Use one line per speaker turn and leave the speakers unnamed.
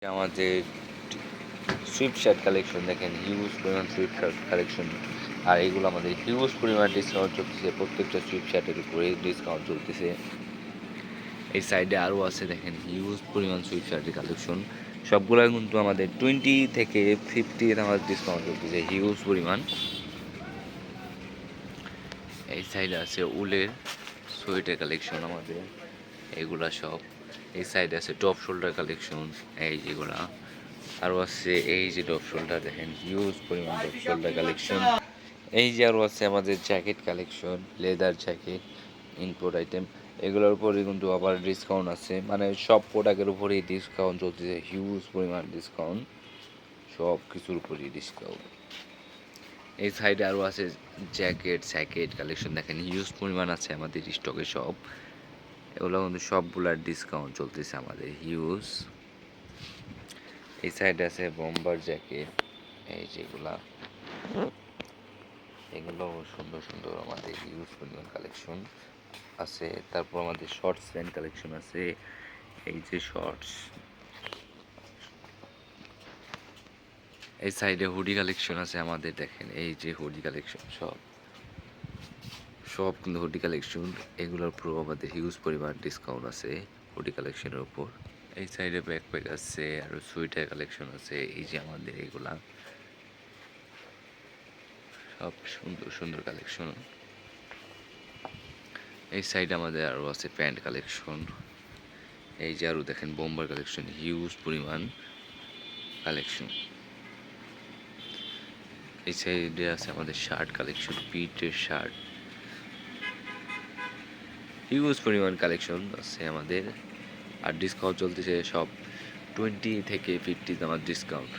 আমাদের Swift shirt collection দেখেন, huge পরিমাণ সুইফট শার্ট কালেকশন। আর এগুলো আমাদের হিউজ পরিমাণ ডিসকাউন্ট চলতেছে, প্রত্যেকটা সুইফট শার্টের উপরে ডিসকাউন্ট চলতেছে। এই সাইডে আরও আছে দেখেন, হিউজ পরিমাণ সুইফট শার্টের কালেকশন। সবগুলো কিন্তু আমাদের 20 থেকে 50 আমাদের ডিসকাউন্ট চলতেছে, হিউজ পরিমাণ। এই সাইডে আছে উলের সোয়েটার কালেকশন আমাদের, এগুলা সব। এই সাইডে আছে টপ শোল্ডার কালেকশন, এই যেগুলা। আরও আছে এই যে টপ শোল্ডার দেখেন, হিউজ পরিমাণ টপ শোল্ডার কালেকশন। এই যে আরও আছে আমাদের jacket collection, leather jacket, import item. এগুলোর উপরে কিন্তু আবার ডিসকাউন্ট আছে, মানে সব প্রোডাক্টের উপরেই ডিসকাউন্ট চলতেছে, হিউজ পরিমাণ ডিসকাউন্ট, সব কিছুর উপরেই ডিসকাউন্ট। এই সাইডে আরও আছে জ্যাকেট কালেকশন দেখেন, হিউজ পরিমাণ আছে আমাদের স্টকে সব। এগুলো কিন্তু সবগুলার ডিসকাউন্ট চলতেছে আমাদের হিউজ। এই সাইডে আছে বোম্বার জ্যাকেট, এই যেগুলা, এগুলো সুন্দর সুন্দর আমাদের হিউজ পরিমাণ কালেকশন আছে। তারপর আমাদের শর্টস প্যান্ট কালেকশন আছে, এই যে শর্টস। এই সাইডে হুডি কালেকশন আছে আমাদের দেখেন, এই যে হুডি কালেকশন সব সব কিন্তু হুডি কালেকশন। এগুলোর উপর আমাদের হিউজ পরিমাণ ডিসকাউন্ট আছে হুডি কালেকশনের উপর। এই সাইডে ব্যাকপ্যাক আছে, আর সোয়েটার কালেকশন আছে, এই যে আমাদের এগুলা সব সুন্দর সুন্দর কালেকশন। এই সাইডে আমাদের আরও আছে প্যান্ট কালেকশন, এই যে আরও দেখেন বোম্বার কালেকশন, হিউজ পরিমাণ কালেকশন। এই সাইডে আছে আমাদের শার্ট কালেকশন, পিটের শার্ট, হিউজ পরিমাণ কালেকশন আছে আমাদের। আর ডিসকাউন্ট চলতেছে সব 20 থেকে 50 আমার ডিসকাউন্ট।